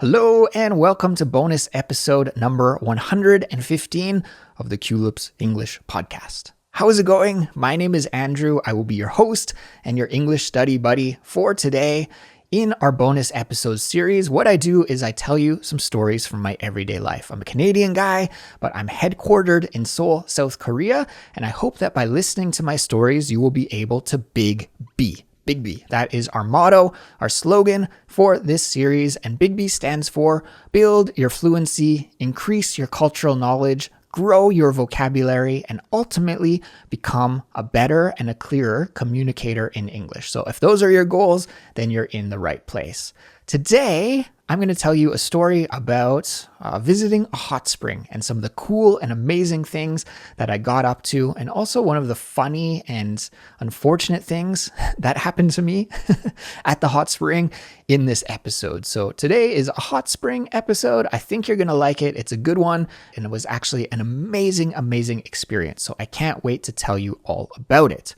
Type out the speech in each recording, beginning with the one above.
Hello and welcome to bonus episode number 115 of the Culips English podcast. How is it going? My name is Andrew. I will be your host and your English study buddy for today. In our bonus episodes series, what I do is I tell you some stories from my everyday life. I'm a Canadian guy, but I'm headquartered in Seoul, South Korea, and I hope that by listening to my stories, you will be able to Big B. Big B. That is our motto, our slogan for this series, and Big B stands for build your fluency, increase your cultural knowledge, grow your vocabulary, and ultimately become a better and a clearer communicator in English. So if those are your goals, then you're in the right place. Today, I'm going to tell you a story about visiting a hot spring and some of the cool and amazing things that I got up to, and also one of the funny and unfortunate things that happened to me at the hot spring in this episode. So today is a hot spring episode. I think you're going to like it. It's a good one, and it was actually an amazing, amazing experience. So I can't wait to tell you all about it.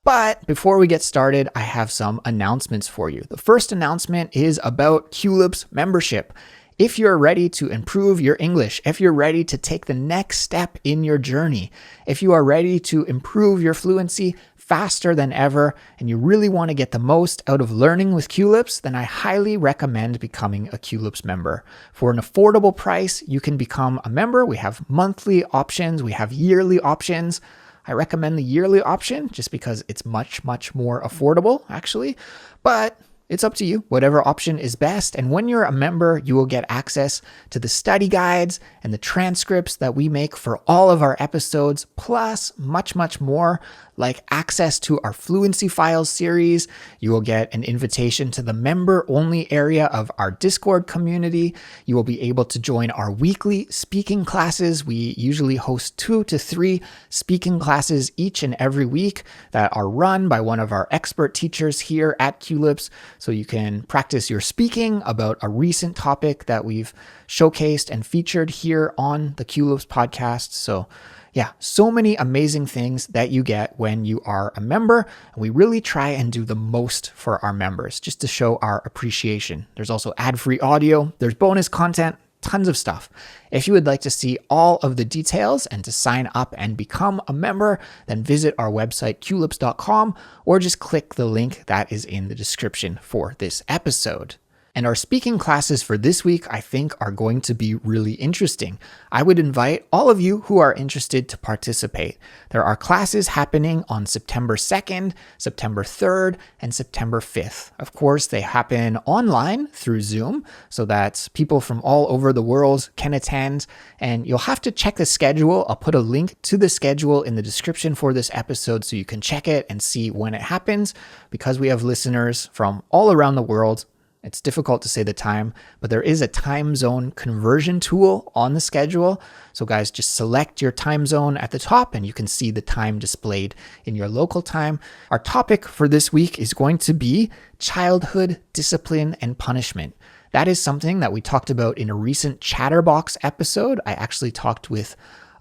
But before we get started, I have some announcements for you. The first announcement is about Culips membership. If you're ready to improve your English, if you're ready to take the next step in your journey, if you are ready to improve your fluency faster than ever, and you really want to get the most out of learning with Culips, then I highly recommend becoming a Culips member. For an affordable price, you can become a member. We have monthly options, we have yearly options. I recommend the yearly option just because it's much, much more affordable, actually. But it's up to you, whatever option is best. And when you're a member, you will get access to the study guides and the transcripts that we make for all of our episodes, plus much, much more, like access to our Fluency Files series. You will get an invitation to the member-only area of our Discord community. You will be able to join our weekly speaking classes. We usually host 2 to 3 speaking classes each and every week that are run by one of our expert teachers here at Culips. So you can practice your speaking about a recent topic that we've showcased and featured here on the Culips podcast. So yeah, so many amazing things that you get when you are a member. And we really try and do the most for our members just to show our appreciation. There's also ad-free audio. There's bonus content, tons of stuff. If you would like to see all of the details and to sign up and become a member, then visit our website, culips.com, or just click the link that is in the description for this episode. And our speaking classes for this week, I think, are going to be really interesting. I would invite all of you who are interested to participate. There are classes happening on September 2nd, September 3rd, and September 5th. Of course, they happen online through Zoom so that people from all over the world can attend. And you'll have to check the schedule. I'll put a link to the schedule in the description for this episode so you can check it and see when it happens. Because we have listeners from all around the world, it's difficult to say the time, but there is a time zone conversion tool on the schedule. So guys, just select your time zone at the top and you can see the time displayed in your local time. Our topic for this week is going to be childhood discipline and punishment. That is something that we talked about in a recent Chatterbox episode. I actually talked with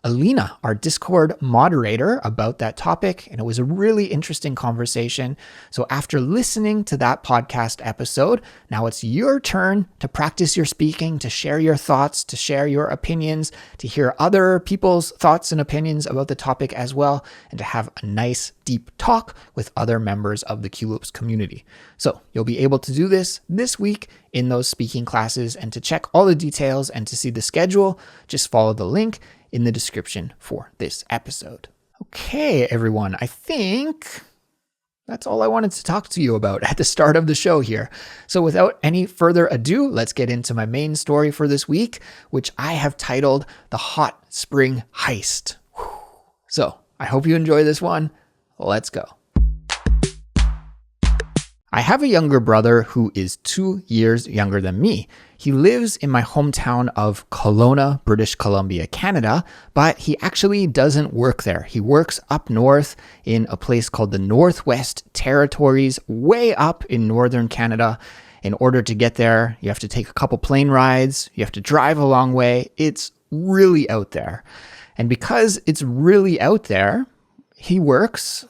Alina, our Discord moderator, about that topic, and it was a really interesting conversation. So after listening to that podcast episode, now it's your turn to practice your speaking, to share your thoughts, to share your opinions, to hear other people's thoughts and opinions about the topic as well, and to have a nice deep talk with other members of the Culips community. So you'll be able to do this week in those speaking classes, and to check all the details and to see the schedule, just follow the link in the description for this episode. Okay, everyone, I think that's all I wanted to talk to you about at the start of the show here. So without any further ado, let's get into my main story for this week, which I have titled The Hot Spring Heist. So I hope you enjoy this one. Let's go. I have a younger brother who is 2 years younger than me. He lives in my hometown of Kelowna, British Columbia, Canada, but he actually doesn't work there. He works up north in a place called the Northwest Territories, way up in northern Canada. In order to get there, you have to take a couple plane rides, you have to drive a long way. It's really out there. And because it's really out there, he works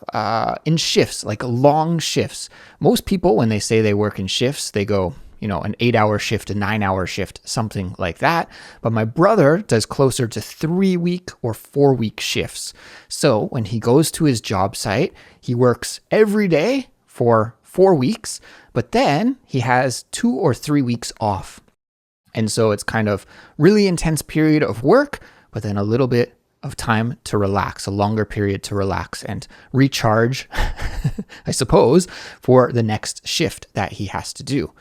in shifts, like long shifts. Most people, when they say they work in shifts, they go, an 8-hour shift, a 9-hour shift, something like that. But my brother does closer to 3-week or 4-week shifts. So when he goes to his job site, he works every day for 4 weeks, but then he has 2 or 3 weeks off. And so it's kind of really intense period of work, but then a little bit of time to relax, a longer period to relax and recharge, I suppose, for the next shift that he has to do.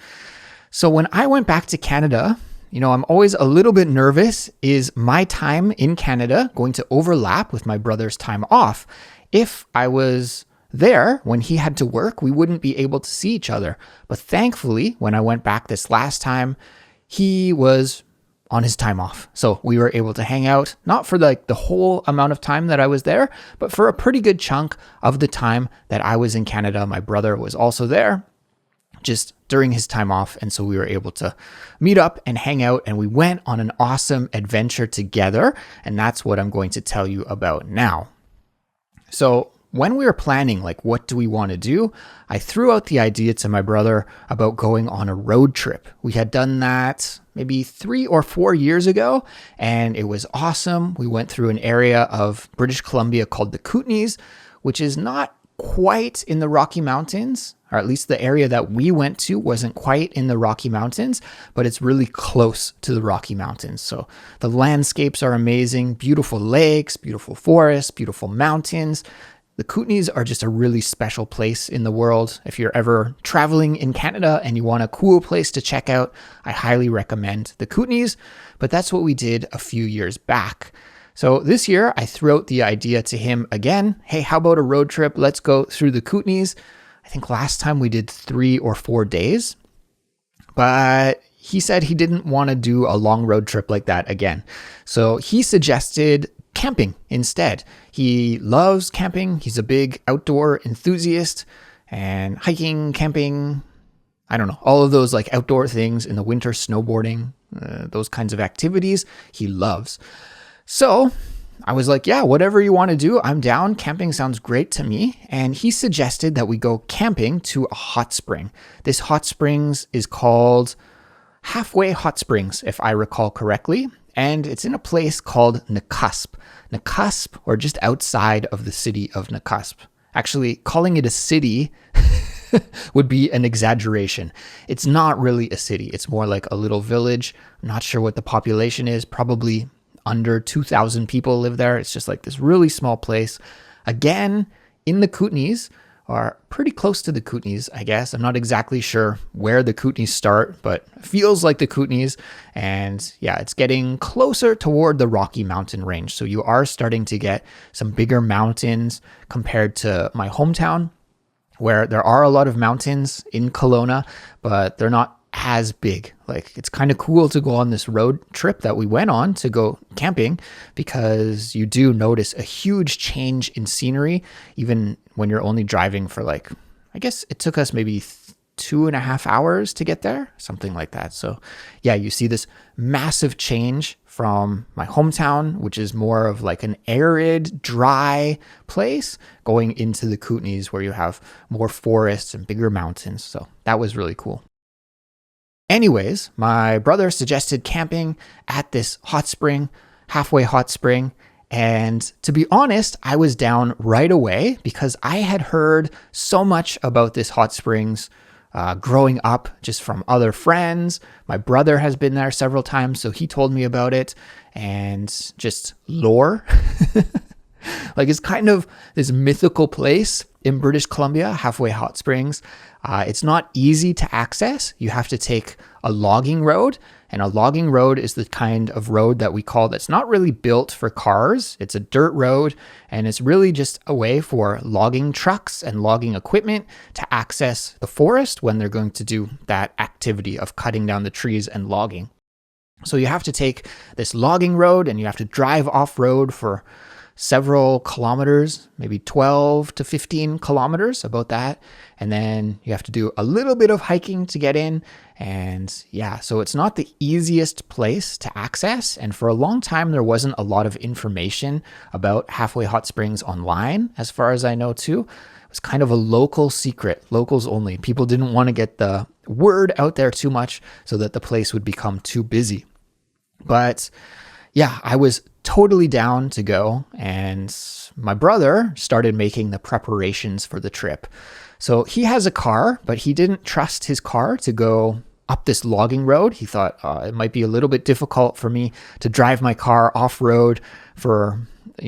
So when I went back to Canada, I'm always a little bit nervous. Is my time in Canada going to overlap with my brother's time off? If I was there when he had to work, we wouldn't be able to see each other. But thankfully, when I went back this last time, he was on his time off. So we were able to hang out, not for the whole amount of time that I was there, but for a pretty good chunk of the time that I was in Canada. My brother was also there just during his time off. And so we were able to meet up and hang out, and we went on an awesome adventure together. And that's what I'm going to tell you about now. So when we were planning, what do we want to do? I threw out the idea to my brother about going on a road trip. We had done that maybe 3 or 4 years ago, and it was awesome. We went through an area of British Columbia called the Kootenays, which is not quite in the Rocky Mountains, or at least the area that we went to wasn't quite in the Rocky Mountains, but it's really close to the Rocky Mountains. So the landscapes are amazing, beautiful lakes, beautiful forests, beautiful mountains. The Kootenays are just a really special place in the world. If you're ever traveling in Canada and you want a cool place to check out, I highly recommend the Kootenays. But that's what we did a few years back. So this year, I threw out the idea to him again. Hey, how about a road trip? Let's go through the Kootenays. I think last time we did 3 or 4 days. But he said he didn't want to do a long road trip like that again. So he suggested camping instead. He loves camping. He's a big outdoor enthusiast, and hiking, camping, I don't know, all of those outdoor things in the winter, snowboarding, those kinds of activities he loves. So I was like, yeah, whatever you want to do, I'm down. Camping sounds great to me. And he suggested that we go camping to a hot spring. This hot springs is called Halfway Hot Springs, if I recall correctly. And it's in a place called Nakusp. Nakusp, or just outside of the city of Nakusp. Actually, calling it a city would be an exaggeration. It's not really a city. It's more like a little village. I'm not sure what the population is. Probably under 2,000 people live there. It's just this really small place. Again, in the Kootenays, or pretty close to the Kootenays, I guess. I'm not exactly sure where the Kootenays start, but it feels like the Kootenays. And yeah, it's getting closer toward the Rocky Mountain range. So you are starting to get some bigger mountains compared to my hometown, where there are a lot of mountains in Kelowna, but they're not as big. It's kind of cool to go on this road trip that we went on to go camping, because you do notice a huge change in scenery, even when you're only driving for I guess it took us maybe 2.5 hours to get there, something like that. So yeah, you see this massive change from my hometown, which is more of an arid, dry place, going into the Kootenays, where you have more forests and bigger mountains. So that was really cool. Anyways, my brother suggested camping at this hot spring, Halfway Hot Spring. And to be honest, I was down right away, because I had heard so much about this hot springs growing up, just from other friends. My brother has been there several times, so he told me about it, and just lore. It's kind of this mythical place in British Columbia, Halfway Hot Springs. It's not easy to access. You have to take a logging road, and a logging road is the kind of road that we call that's not really built for cars. It's a dirt road, and it's really just a way for logging trucks and logging equipment to access the forest when they're going to do that activity of cutting down the trees and logging. So you have to take this logging road, and you have to drive off-road for several kilometers, maybe 12 to 15 kilometers, about that. And then you have to do a little bit of hiking to get in. And yeah, so it's not the easiest place to access. And for a long time, there wasn't a lot of information about Halfway Hot Springs online, as far as I know too. was kind of a local secret, locals only. People didn't want to get the word out there too much so that the place would become too busy. But yeah, I was totally down to go, and my brother started making the preparations for the trip. So he has a car, but he didn't trust his car to go up this logging road. He thought it might be a little bit difficult for me to drive my car off-road for,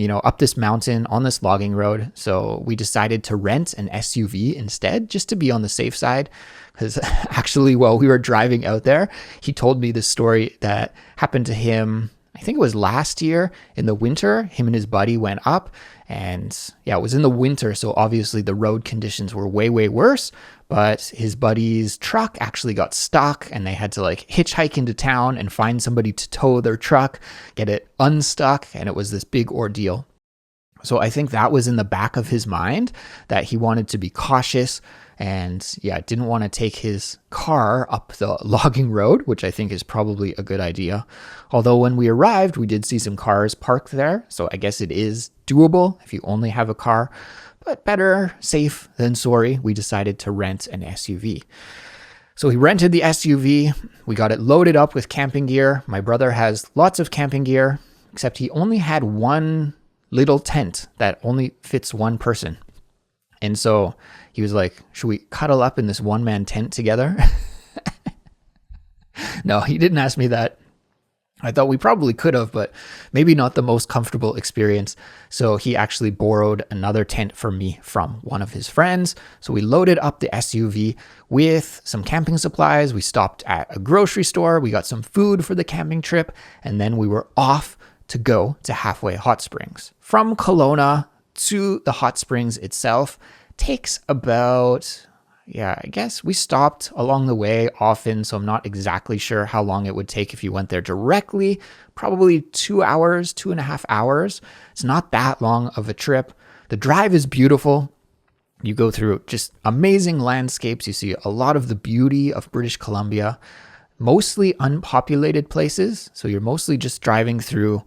up this mountain on this logging road. So we decided to rent an SUV instead, just to be on the safe side. Because actually, while we were driving out there, he told me this story that happened to him, I think it was last year in the winter. Him and his buddy went up, and yeah, it was in the winter. So obviously the road conditions were way, way worse. But his buddy's truck actually got stuck, and they had to hitchhike into town and find somebody to tow their truck, get it unstuck. And it was this big ordeal. So I think that was in the back of his mind, that he wanted to be cautious and didn't want to take his car up the logging road, which I think is probably a good idea. Although when we arrived, we did see some cars parked there. So I guess it is doable if you only have a car, but better safe than sorry. We decided to rent an SUV. So we rented the SUV. We got it loaded up with camping gear. My brother has lots of camping gear, except he only had one little tent that only fits one person. And so he was like, should we cuddle up in this one-man tent together? No, he didn't ask me that. I thought we probably could have, but maybe not the most comfortable experience. So he actually borrowed another tent for me from one of his friends. So we loaded up the SUV with some camping supplies. We stopped at a grocery store. We got some food for the camping trip. And then we were off to go to Halfway Hot Springs. From Kelowna to the hot springs itself takes about, I guess we stopped along the way often, so I'm not exactly sure how long it would take if you went there directly. Probably 2 hours, 2.5 hours. It's not that long of a trip. The drive is beautiful. You go through just amazing landscapes. You see a lot of the beauty of British Columbia, mostly unpopulated places. So you're mostly just driving through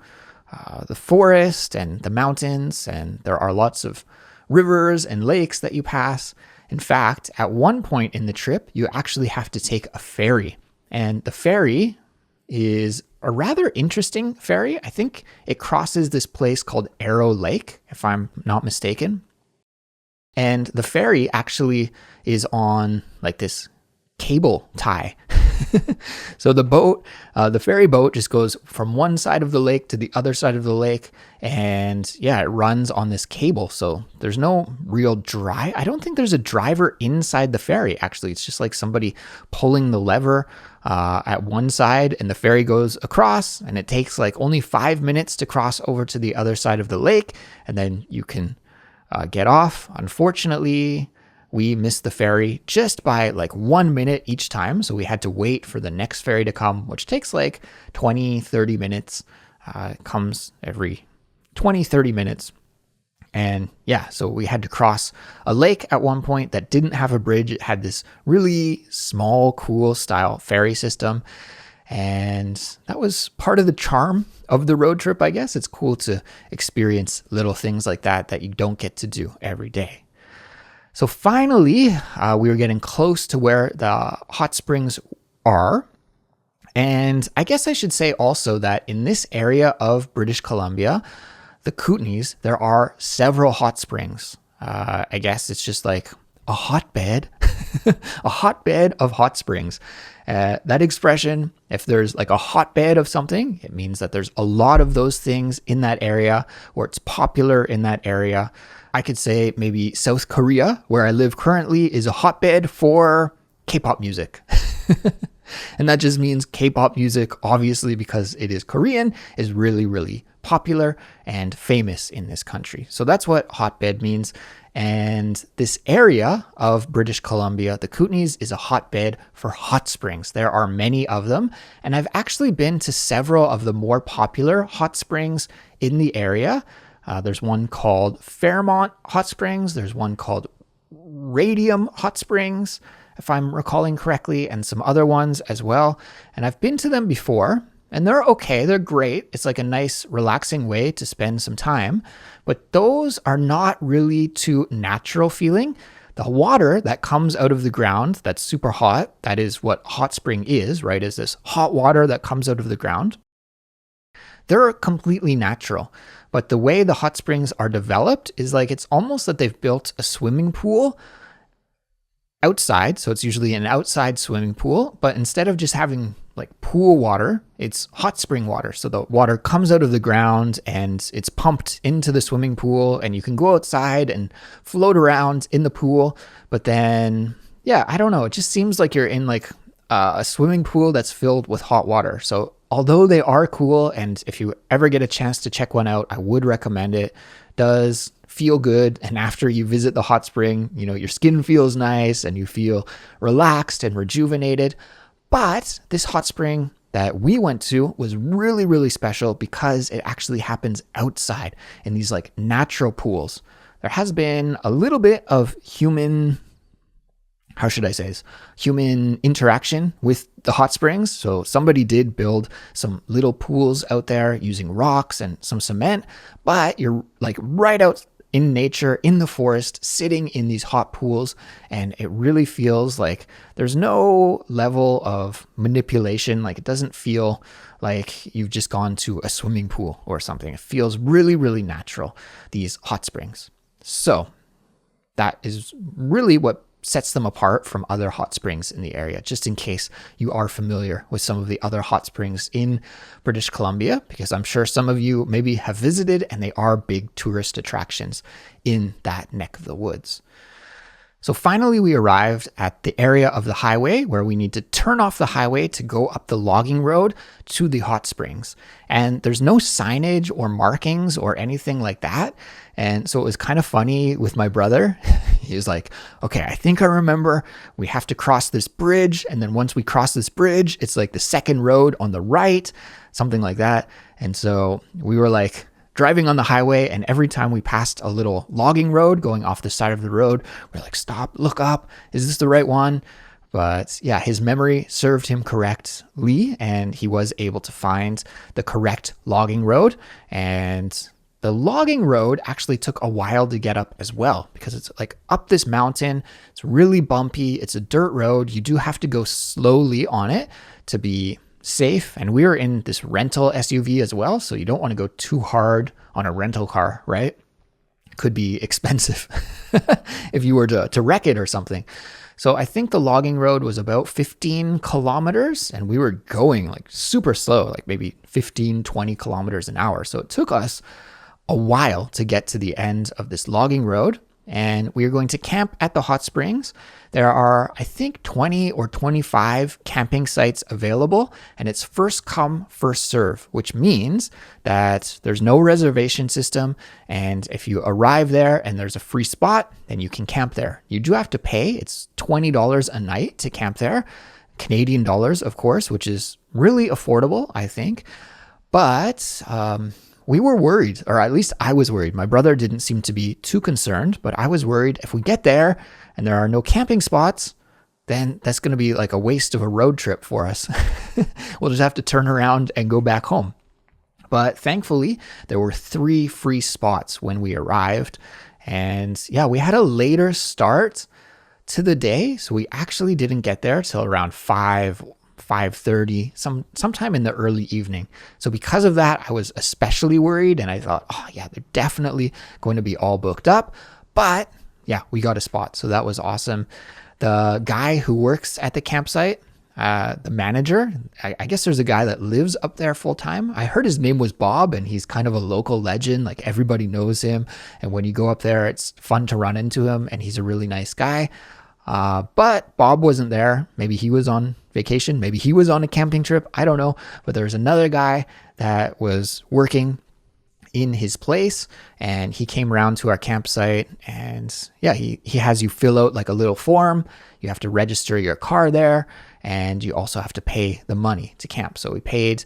the forest and the mountains, and there are lots of rivers and lakes that you pass. In fact, at one point in the trip, you actually have to take a ferry, and the ferry is a rather interesting ferry. I think it crosses this place called Arrow Lake, if I'm not mistaken. And the ferry actually is on this cable tie. So the ferry boat just goes from one side of the lake to the other side of the lake, and it runs on this cable. So there's no real I don't think there's a driver inside the ferry. Actually, it's just somebody pulling the lever at one side, and the ferry goes across, and it takes only 5 minutes to cross over to the other side of the lake, and then you can get off. Unfortunately, we missed the ferry just by 1 minute each time. So we had to wait for the next ferry to come, which takes 20, 30 minutes. It comes every 20, 30 minutes. And so we had to cross a lake at one point that didn't have a bridge. It had this really small, cool style ferry system. And that was part of the charm of the road trip, I guess. It's cool to experience little things like that you don't get to do every day. So finally, we were getting close to where the hot springs are. And I guess I should say also that in this area of British Columbia, the Kootenays, there are several hot springs. I guess it's just a hotbed, a hotbed of hot springs. That expression, if there's a hotbed of something, it means that there's a lot of those things in that area, or it's popular in that area. I could say maybe South Korea, where I live currently, is a hotbed for K-pop music. And that just means K-pop music, obviously, because it is Korean, is really, really popular and famous in this country. So that's what hotbed means. And this area of British Columbia, the Kootenays, is a hotbed for hot springs. There are many of them. And I've actually been to several of the more popular hot springs in the area. There's one called Fairmont Hot Springs. There's one called Radium Hot Springs, if I'm recalling correctly, and some other ones as well. And I've been to them before, And they're okay, they're great. It's like a nice, relaxing way to spend some time. But those are not really too natural feeling. The water that comes out of the ground that's super hot, that is what hot spring is, right? Is this hot water that comes out of the ground. They're completely natural. But the way the hot springs are developed is like it's almost that they've built a swimming pool outside. So it's usually an outside swimming pool, but instead of just having like pool water, it's hot spring water. So the water comes out of the ground and it's pumped into the swimming pool, and you can go outside and float around in the pool. But then, yeah, I don't know. It just seems like you're in like a swimming pool that's filled with hot water. So although they are cool, and if you ever get a chance to check one out, I would recommend it. Does feel good, and after you visit the hot spring, your skin feels nice and you feel relaxed and rejuvenated. But this hot spring that we went to was really, really special because it actually happens outside in these like natural pools. There has been a little bit of human interaction with the hot springs. So somebody did build some little pools out there using rocks and some cement, but you're like right out in nature, in the forest, sitting in these hot pools, and it really feels like there's no level of manipulation. Like it doesn't feel like you've just gone to a swimming pool or something. It feels really, really natural, these hot springs. So that is really what sets them apart from other hot springs in the area, just in case you are familiar with some of the other hot springs in British Columbia, because I'm sure some of you maybe have visited and they are big tourist attractions in that neck of the woods. So finally, we arrived at the area of the highway where we need to turn off the highway to go up the logging road to the hot springs. And there's no signage or markings or anything like that. And so it was kind of funny with my brother. He was like, okay, I think I remember we have to cross this bridge. And then once we cross this bridge, it's like the second road on the right, something like that. And so we were like driving on the highway, and every time we passed a little logging road going off the side of the road, we're like, stop, look up. Is this the right one? But yeah, his memory served him correctly, and he was able to find the correct logging road. And the logging road actually took a while to get up as well, because it's like up this mountain. It's really bumpy. It's a dirt road. You do have to go slowly on it to be safe. And we were in this rental SUV as well, so you don't want to go too hard on a rental car, right? It could be expensive if you were to wreck it or something. So I think the logging road was about 15 kilometers, and we were going like super slow, like maybe 15, 20 kilometers an hour. So it took us a while to get to the end of this logging road, and we are going to camp at the hot springs. There are, I think, 20 or 25 camping sites available, and it's first come, first serve, which means that there's no reservation system. And if you arrive there and there's a free spot, then you can camp there. You do have to pay. It's $20 a night to camp there. Canadian dollars, of course, which is really affordable, I think. But we were worried, or at least I was worried. My brother didn't seem to be too concerned, but I was worried if we get there and there are no camping spots, then that's going to be like a waste of a road trip for us. We'll just have to turn around and go back home. But thankfully, there were 3 free spots when we arrived. And yeah, we had a later start to the day, so we actually didn't get there till around 5:30, sometime in the early evening. So because of that, I was especially worried, and I thought, oh yeah, they're definitely going to be all booked up. But yeah, we got a spot, so that was awesome. The guy who works at the campsite, the manager, I guess there's a guy that lives up there full time. I heard his name was Bob, and he's kind of a local legend. Like everybody knows him, and when you go up there, it's fun to run into him, and he's a really nice guy. But Bob wasn't there. Maybe he was on vacation. Maybe he was on a camping trip. I don't know. But there was another guy that was working in his place, and he came around to our campsite, and yeah, he has you fill out like a little form. You have to register your car there, and you also have to pay the money to camp. So we paid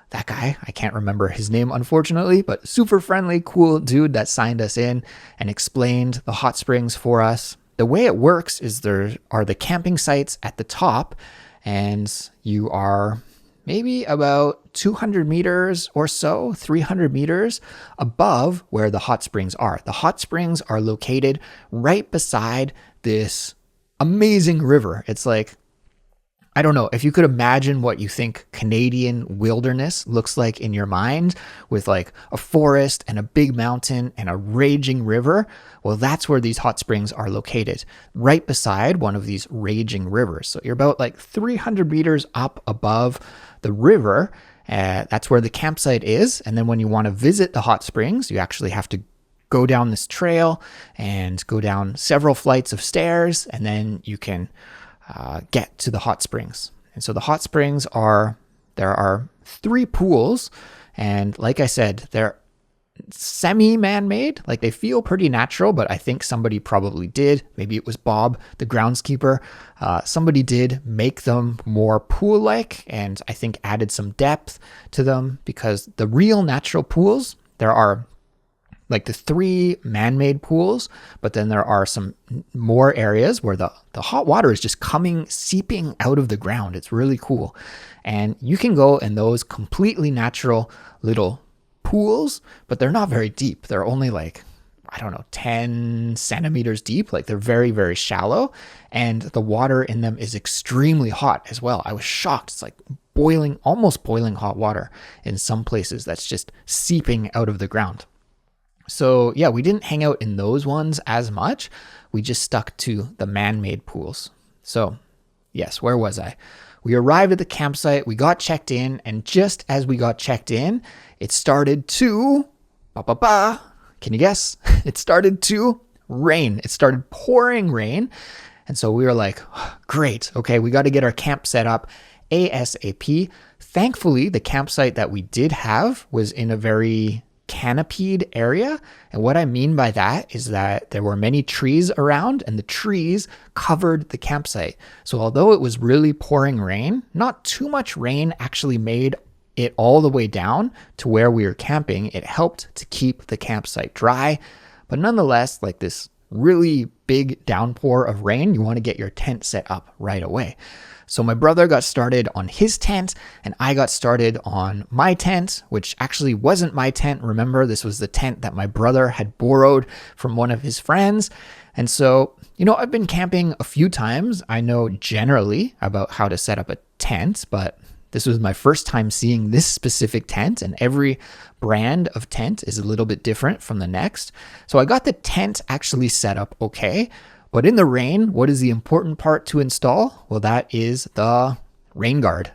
that guy. I can't remember his name, unfortunately, but super friendly, cool dude that signed us in and explained the hot springs for us. The way it works is there are the camping sites at the top, and you are maybe about 200 meters or so, 300 meters above where the hot springs are. The hot springs are located right beside this amazing river. It's like, I don't know, if you could imagine what you think Canadian wilderness looks like in your mind, with like a forest and a big mountain and a raging river, well, that's where these hot springs are located, right beside one of these raging rivers. So you're about like 300 meters up above the river. That's where the campsite is. And then when you want to visit the hot springs, you actually have to go down this trail and go down several flights of stairs, and then you can get to the hot springs. And so the hot springs there are 3 pools. And like I said, they're semi-man-made. Like they feel pretty natural, but I think somebody probably did. Maybe it was Bob, the groundskeeper. Somebody did make them more pool-like, and I think added some depth to them, because the real natural pools, there are like the 3 man-made pools, but then there are some more areas where the hot water is just seeping out of the ground. It's really cool. And you can go in those completely natural little pools, but they're not very deep. They're only like, I don't know, 10 centimeters deep. Like they're very, very shallow. And the water in them is extremely hot as well. I was shocked. It's like almost boiling hot water in some places that's just seeping out of the ground. So yeah, we didn't hang out in those ones as much. We just stuck to the man-made pools. So yes, where was I? We arrived at the campsite, we got checked in, and just as we got checked in, it started to, can you guess? It started to rain. It started pouring rain. And so we were like, great, okay, we got to get our camp set up ASAP. Thankfully, the campsite that we did have was in a very canopied area. And what I mean by that is that there were many trees around, and the trees covered the campsite. So although it was really pouring rain, not too much rain actually made it all the way down to where we were camping. It helped to keep the campsite dry. But nonetheless, like this really big downpour of rain, you want to get your tent set up right away. So my brother got started on his tent, and I got started on my tent, which actually wasn't my tent. Remember, this was the tent that my brother had borrowed from one of his friends. And so, I've been camping a few times. I know generally about how to set up a tent, but this was my first time seeing this specific tent, and every brand of tent is a little bit different from the next. So I got the tent actually set up okay. But in the rain, what is the important part to install? Well, that is the rain guard.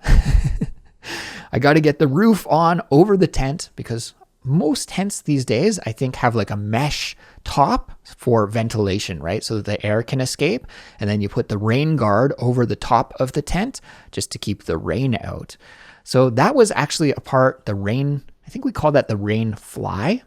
I got to get the roof on over the tent, because most tents these days, I think, have like a mesh top for ventilation, right? So that the air can escape. And then you put the rain guard over the top of the tent just to keep the rain out. So that was actually a part, I think we call that the rain fly.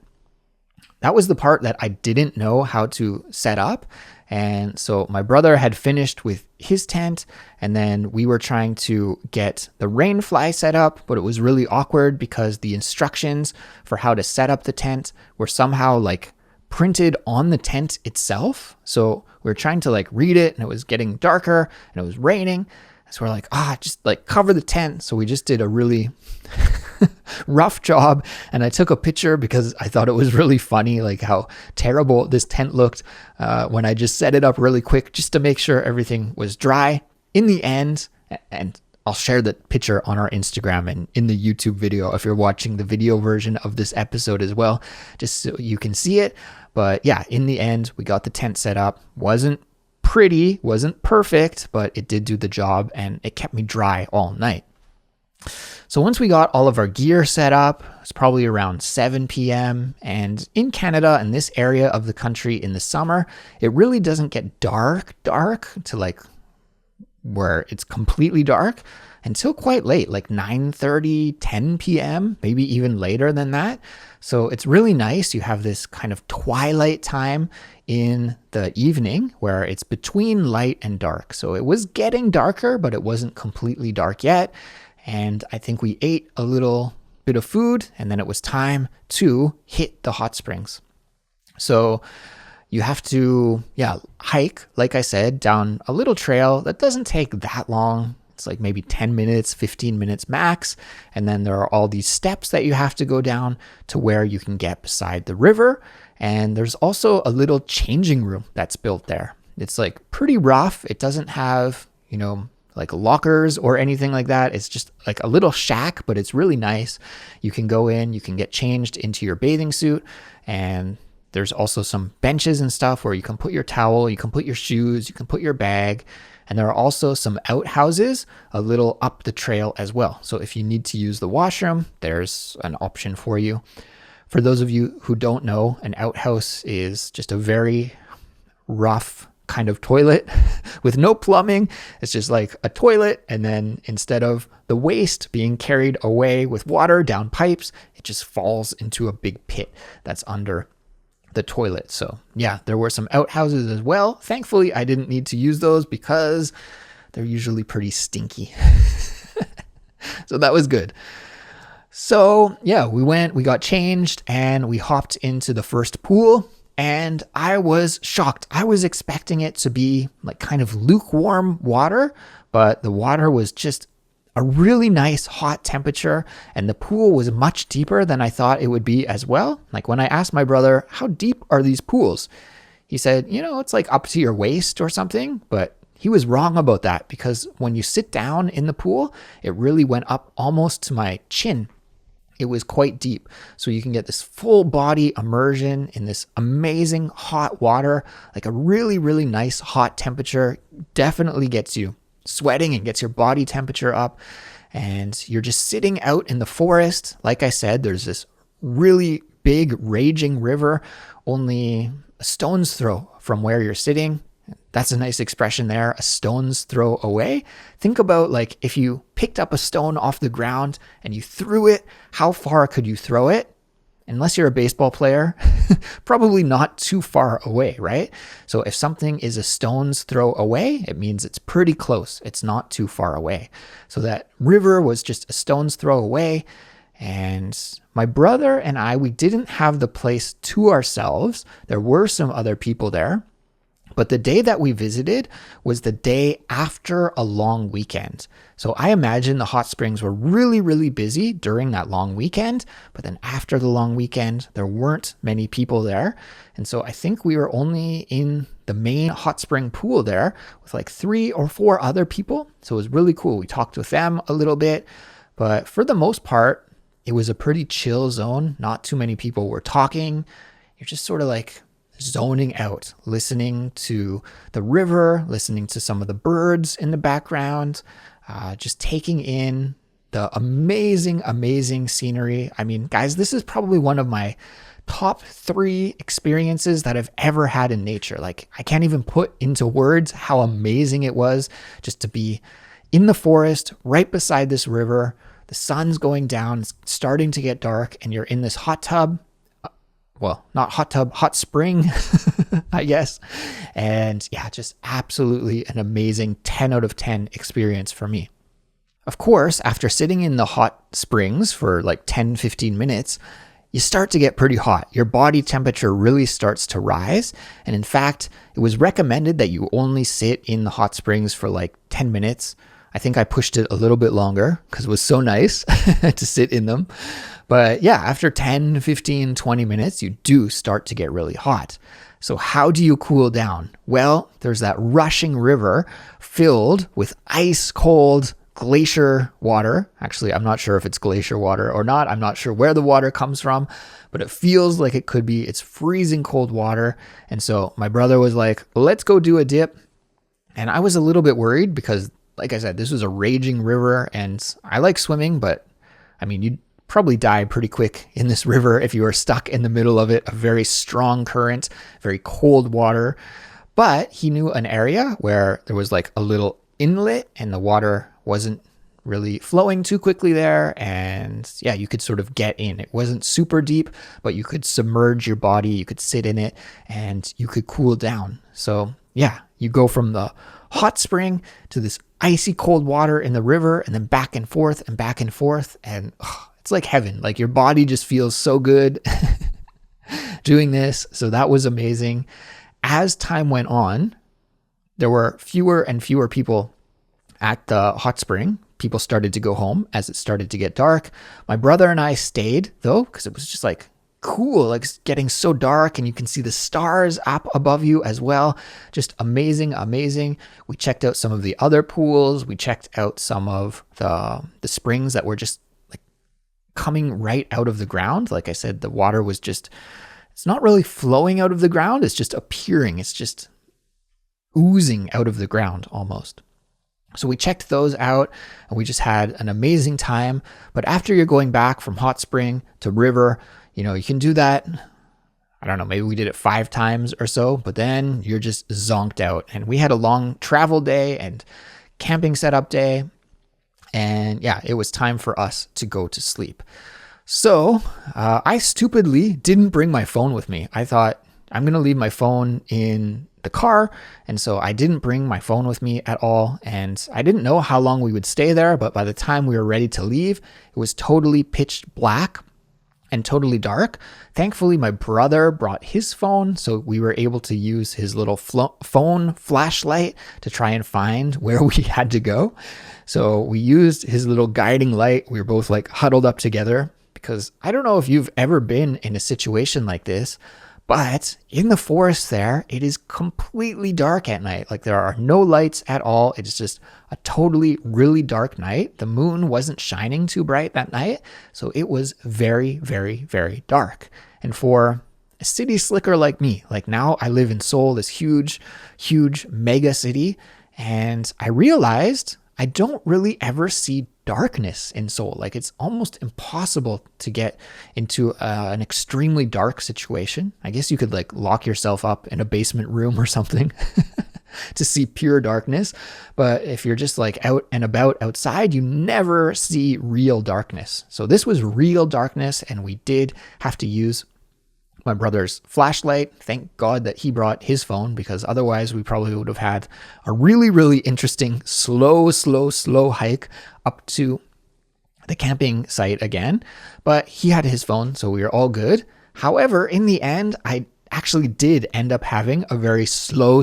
That was the part that I didn't know how to set up. And so my brother had finished with his tent, and then we were trying to get the rain fly set up, but it was really awkward because the instructions for how to set up the tent were somehow like printed on the tent itself. So we were trying to like read it, and it was getting darker and it was raining. So we're like, just like cover the tent. So we just did a really rough job. And I took a picture because I thought it was really funny, like how terrible this tent looked when I just set it up really quick just to make sure everything was dry. In the end, and I'll share the picture on our Instagram and in the YouTube video if you're watching the video version of this episode as well, just so you can see it. But yeah, in the end, we got the tent set up. Wasn't pretty, wasn't perfect, but it did do the job, and it kept me dry all night. So once we got all of our gear set up, it's probably around 7 p.m. And in Canada, in this area of the country in the summer, it really doesn't get dark to like where it's completely dark until quite late, like 9:30, 10 p.m., maybe even later than that. So it's really nice. You have this kind of twilight time in the evening where it's between light and dark. So it was getting darker, but it wasn't completely dark yet. And I think we ate a little bit of food, and then it was time to hit the hot springs. So you have to, hike, like I said, down a little trail that doesn't take that long. It's like maybe 10 minutes, 15 minutes max. And then there are all these steps that you have to go down to where you can get beside the river. And there's also a little changing room that's built there. It's like pretty rough. It doesn't have, like lockers or anything like that. It's just like a little shack, but it's really nice. You can go in, you can get changed into your bathing suit, and there's also some benches and stuff where you can put your towel, you can put your shoes, you can put your bag. And there are also some outhouses a little up the trail as well. So if you need to use the washroom, there's an option for you. For those of you who don't know, an outhouse is just a very rough kind of toilet with no plumbing. It's just like a toilet, and then instead of the waste being carried away with water down pipes, it just falls into a big pit that's under the toilet. So yeah, there were some outhouses as well. Thankfully, I didn't need to use those because they're usually pretty stinky. So that was good. So yeah, we got changed, and we hopped into the first pool. And I was shocked. I was expecting it to be like kind of lukewarm water, but the water was just a really nice hot temperature, and the pool was much deeper than I thought it would be as well. Like when I asked my brother, how deep are these pools? He said, it's like up to your waist or something, but he was wrong about that, because when you sit down in the pool, it really went up almost to my chin. It was quite deep. So you can get this full body immersion in this amazing hot water, like a really, really nice hot temperature. Definitely gets you sweating and gets your body temperature up. And you're just sitting out in the forest. Like I said, there's this really big raging river only a stone's throw from where you're sitting. That's a nice expression there, a stone's throw away. Think about like if you picked up a stone off the ground and you threw it, how far could you throw it? Unless you're a baseball player, probably not too far away, right? So if something is a stone's throw away, it means it's pretty close. It's not too far away. So that river was just a stone's throw away. And my brother and I, we didn't have the place to ourselves. There were some other people there. But the day that we visited was the day after a long weekend. So I imagine the hot springs were really, really busy during that long weekend. But then after the long weekend, there weren't many people there. And so I think we were only in the main hot spring pool there with like 3 or 4 other people. So it was really cool. We talked with them a little bit. But for the most part, it was a pretty chill zone. Not too many people were talking. You're just sort of like zoning out, listening to the river, listening to some of the birds in the background, just taking in the amazing, amazing scenery. I mean, guys, this is probably one of my top 3 experiences that I've ever had in nature. Like, I can't even put into words how amazing it was just to be in the forest right beside this river. The sun's going down, it's starting to get dark, and you're in this hot tub. Well, not hot tub, hot spring, I guess. And yeah, just absolutely an amazing 10 out of 10 experience for me. Of course, after sitting in the hot springs for like 10, 15 minutes, you start to get pretty hot. Your body temperature really starts to rise. And in fact, it was recommended that you only sit in the hot springs for like 10 minutes. I think I pushed it a little bit longer because it was so nice to sit in them. But yeah, after 10, 15, 20 minutes, you do start to get really hot. So how do you cool down? Well, there's that rushing river filled with ice cold glacier water. Actually, I'm not sure if it's glacier water or not. I'm not sure where the water comes from, but it feels like it could be. It's freezing cold water. And so my brother was like, let's go do a dip. And I was a little bit worried because, like I said, this was a raging river and I like swimming, but I mean, you'd probably die pretty quick in this river if you were stuck in the middle of it. A very strong current, very cold water. But he knew an area where there was like a little inlet and the water wasn't really flowing too quickly there. And yeah, you could sort of get in. It wasn't super deep, but you could submerge your body, you could sit in it, and you could cool down. So yeah, you go from the hot spring to this icy cold water in the river and then back and forth and back and forth. And it's like heaven. Like your body just feels so good doing this. So that was amazing. As time went on, there were fewer and fewer people at the hot spring, people started to go home as it started to get dark. My brother and I stayed though, because it was just like cool, like it's getting so dark and you can see the stars up above you as well. Just amazing, amazing. We checked out some of the other pools. We checked out some of the springs that were just like coming right out of the ground. Like I said, the water was just, it's not really flowing out of the ground. It's just appearing. It's just oozing out of the ground almost. So we checked those out and we just had an amazing time. But after you're going back from hot spring to river, you know, you can do that. I don't know, maybe we did it 5 times or so, but then you're just zonked out. And we had a long travel day and camping setup day. And yeah, it was time for us to go to sleep. So I stupidly didn't bring my phone with me. I thought I'm going to leave my phone in the car. And so I didn't bring my phone with me at all. And I didn't know how long we would stay there. But by the time we were ready to leave, it was totally pitch black and totally dark. Thankfully, my brother brought his phone, so we were able to use his little phone flashlight to try and find where we had to go. So we used his little guiding light. We were both like huddled up together because I don't know if you've ever been in a situation like this, but in the forest there, it is completely dark at night. Like there are no lights at all. It's just a totally really dark night. The moon wasn't shining too bright that night. So it was very, very, very dark. And for a city slicker like me, like now I live in Seoul, this huge, huge mega city. And I realized I don't really ever see darkness in Seoul. Like it's almost impossible to get into an extremely dark situation. I guess you could like lock yourself up in a basement room or something to see pure darkness. But if you're just like out and about outside, you never see real darkness. So this was real darkness, and we did have to use my brother's flashlight. Thank God that he brought his phone, because otherwise we probably would have had a really, really interesting slow hike up to the camping site again. But he had his phone, so we were all good. However, in the end, I actually did end up having a very slow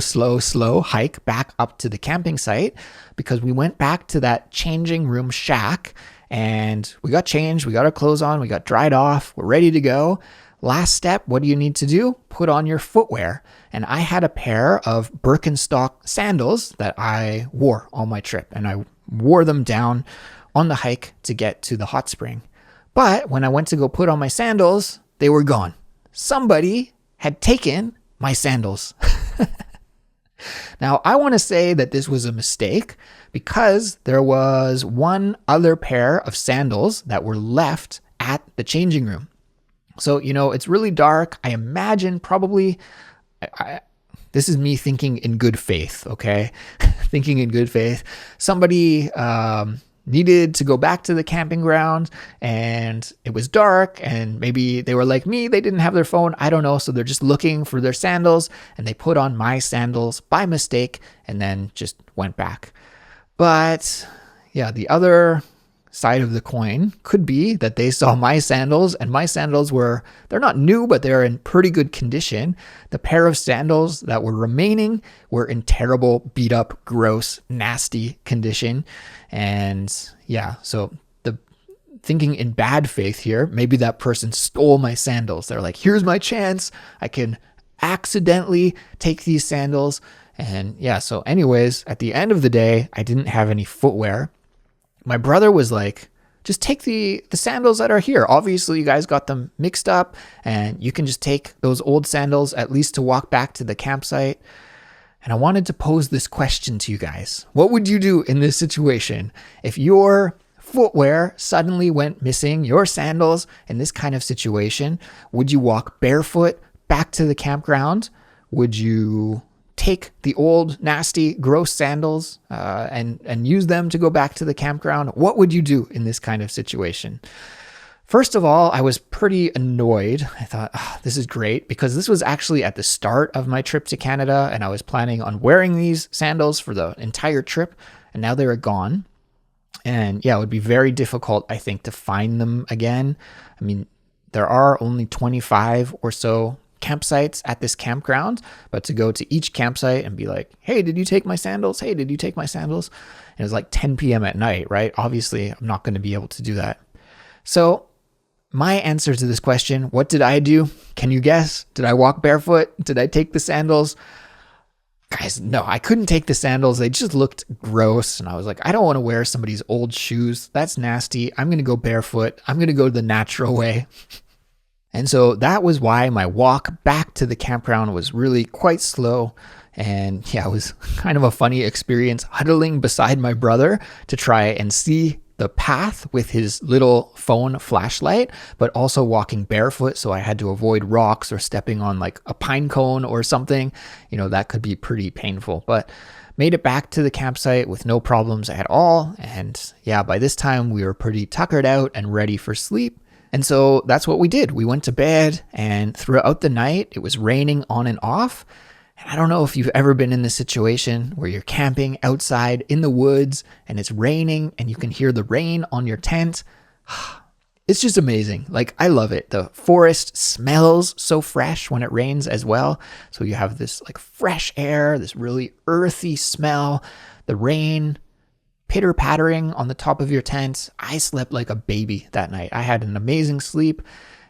hike back up to the camping site, because we went back to that changing room shack and we got changed, we got our clothes on, we got dried off, we're ready to go. Last step, what do you need to do? Put on your footwear. And I had a pair of Birkenstock sandals that I wore on my trip, and I wore them down on the hike to get to the hot spring. But when I went to go put on my sandals, they were gone. Somebody had taken my sandals. Now, I want to say that this was a mistake, because there was one other pair of sandals that were left at the changing room. So, you know, it's really dark. I imagine probably, this is me thinking in good faith, okay? Thinking in good faith. Somebody needed to go back to the camping ground and it was dark, and maybe they were like me, they didn't have their phone. I don't know. So they're just looking for their sandals and they put on my sandals by mistake and then just went back. But yeah, the other side of the coin could be that they saw my sandals, and my sandals they're not new, but they're in pretty good condition. The pair of sandals that were remaining were in terrible, beat up, gross, nasty condition. And yeah, so the thinking in bad faith here, maybe that person stole my sandals. They're like, here's my chance. I can accidentally take these sandals. And yeah, so anyways, at the end of the day, I didn't have any footwear. My brother was like, just take the sandals that are here. Obviously, you guys got them mixed up, and you can just take those old sandals at least to walk back to the campsite. And I wanted to pose this question to you guys. What would you do in this situation if your footwear suddenly went missing, your sandals in this kind of situation? Would you walk barefoot back to the campground? Would you take the old, nasty, gross sandals and use them to go back to the campground? What would you do in this kind of situation? First of all, I was pretty annoyed. I thought, this is great, because this was actually at the start of my trip to Canada, and I was planning on wearing these sandals for the entire trip, and now they were gone. And yeah, it would be very difficult, I think, to find them again. I mean, there are only 25 or so campsites at this campground, but to go to each campsite and be like, hey, did you take my sandals? Hey, did you take my sandals? And it was like 10 p.m. at night, right? Obviously, I'm not going to be able to do that. So my answer to this question, what did I do? Can you guess? Did I walk barefoot? Did I take the sandals? Guys, no, I couldn't take the sandals. They just looked gross. And I was like, I don't want to wear somebody's old shoes. That's nasty. I'm going to go barefoot. I'm going to go the natural way. And so that was why my walk back to the campground was really quite slow. And yeah, it was kind of a funny experience huddling beside my brother to try and see the path with his little phone flashlight, but also walking barefoot. So I had to avoid rocks or stepping on like a pine cone or something. That could be pretty painful, but made it back to the campsite with no problems at all. And yeah, by this time we were pretty tuckered out and ready for sleep. And so that's what we did. We went to bed, and throughout the night, it was raining on and off. And I don't know if you've ever been in this situation where you're camping outside in the woods and it's raining and you can hear the rain on your tent. It's just amazing. Like, I love it. The forest smells so fresh when it rains as well. So you have this like fresh air, this really earthy smell, the rain pitter pattering on the top of your tent. I slept like a baby that night. I had an amazing sleep,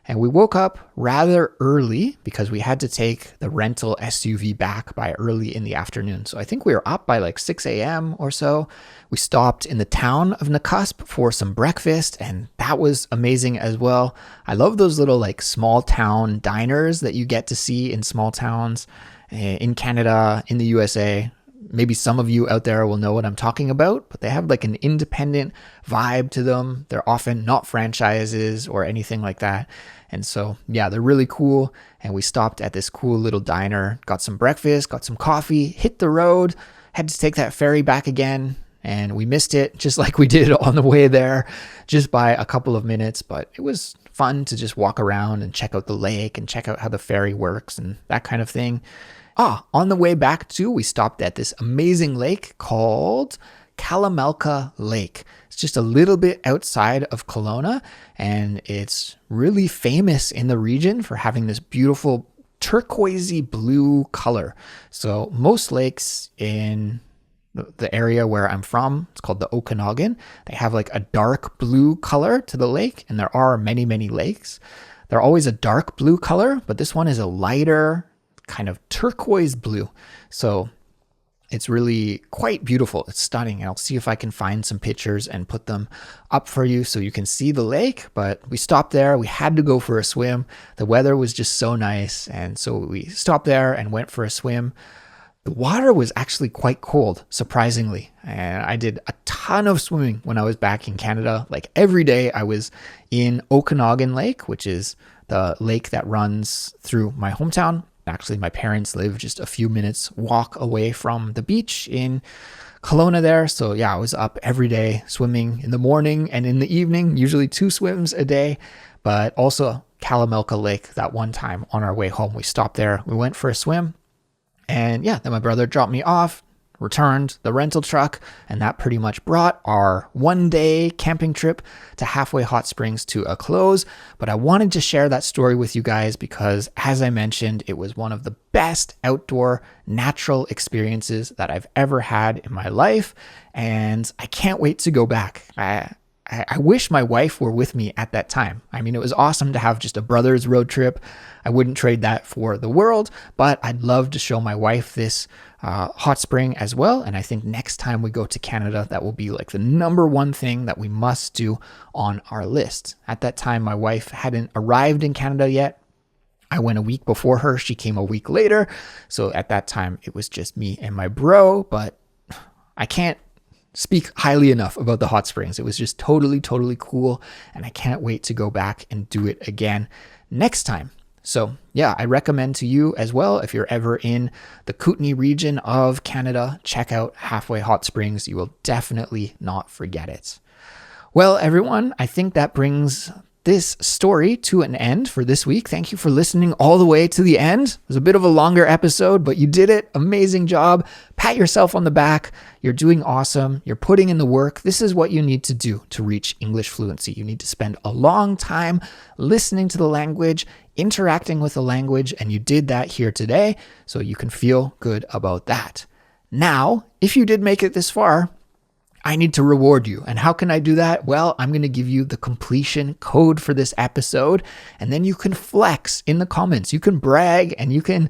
and we woke up rather early because we had to take the rental SUV back by early in the afternoon. So I think we were up by like 6 a.m. or so. We stopped in the town of Nakusp for some breakfast, and that was amazing as well. I love those little like small town diners that you get to see in small towns in Canada, in the USA. Maybe some of you out there will know what I'm talking about, but they have like an independent vibe to them. They're often not franchises or anything like that. And so, yeah, they're really cool. And we stopped at this cool little diner, got some breakfast, got some coffee, hit the road, had to take that ferry back again. And we missed it just like we did on the way there, just by a couple of minutes. But it was fun to just walk around and check out the lake and check out how the ferry works and that kind of thing. On the way back too, we stopped at this amazing lake called Kalamalka Lake. It's just a little bit outside of Kelowna, and it's really famous in the region for having this beautiful turquoisey blue color. So most lakes in the area where I'm from, it's called the Okanagan, they have like a dark blue color to the lake, and there are many, many lakes. They're always a dark blue color, but this one is a lighter kind of turquoise blue. So it's really quite beautiful. It's stunning. And I'll see if I can find some pictures and put them up for you so you can see the lake. But we stopped there. We had to go for a swim. The weather was just so nice. And so we stopped there and went for a swim. The water was actually quite cold, surprisingly. And I did a ton of swimming when I was back in Canada. Like every day I was in Okanagan Lake, which is the lake that runs through my hometown. Actually, my parents live just a few minutes walk away from the beach in Kelowna there. So yeah, I was up every day swimming in the morning and in the evening, usually 2 swims a day. But also Kalamalka Lake, that one time on our way home, we stopped there. We went for a swim. And yeah, then my brother dropped me off, returned the rental truck, and that pretty much brought our one-day camping trip to Halfway Hot Springs to a close. But I wanted to share that story with you guys because, as I mentioned, it was one of the best outdoor natural experiences that I've ever had in my life, and I can't wait to go back. I wish my wife were with me at that time. I mean, it was awesome to have just a brother's road trip. I wouldn't trade that for the world, but I'd love to show my wife this hot spring as well. And I think next time we go to Canada, that will be like the number one thing that we must do on our list. At that time, my wife hadn't arrived in Canada yet. I went a week before her. She came a week later. So at that time, it was just me and my bro, but I can't speak highly enough about the hot springs. It was just totally, totally cool. And I can't wait to go back and do it again next time. So yeah, I recommend to you as well, if you're ever in the Kootenay region of Canada, check out Halfway Hot Springs. You will definitely not forget it. Well, everyone, I think that brings this story to an end for this week. Thank you for listening all the way to the end. It was a bit of a longer episode, but you did it. Amazing job. Pat yourself on the back. You're doing awesome. You're putting in the work. This is what you need to do to reach English fluency. You need to spend a long time listening to the language, interacting with the language, and you did that here today, so you can feel good about that. Now, if you did make it this far, I need to reward you. And how can I do that? Well, I'm going to give you the completion code for this episode, and then you can flex in the comments. You can brag and you can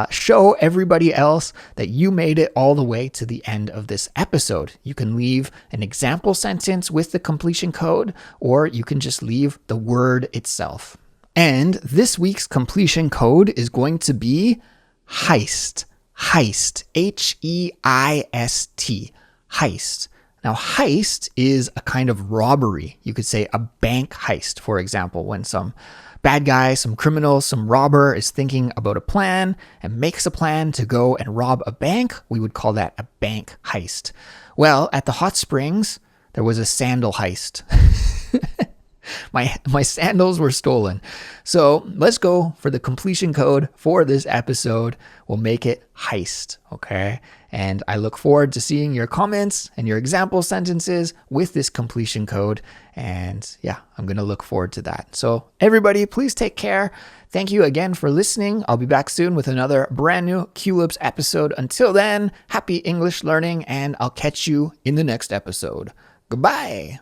show everybody else that you made it all the way to the end of this episode. You can leave an example sentence with the completion code, or you can just leave the word itself. And this week's completion code is going to be heist. Heist. H-E-I-S-T. Heist. Now, heist is a kind of robbery. You could say a bank heist, for example, when some bad guy, some criminal, some robber is thinking about a plan and makes a plan to go and rob a bank. We would call that a bank heist. Well, at the hot springs, there was a sandal heist. My sandals were stolen. So let's go for the completion code for this episode. We'll make it heist, okay? And I look forward to seeing your comments and your example sentences with this completion code. And yeah, I'm going to look forward to that. So everybody, please take care. Thank you again for listening. I'll be back soon with another brand new Culips episode. Until then, happy English learning, and I'll catch you in the next episode. Goodbye.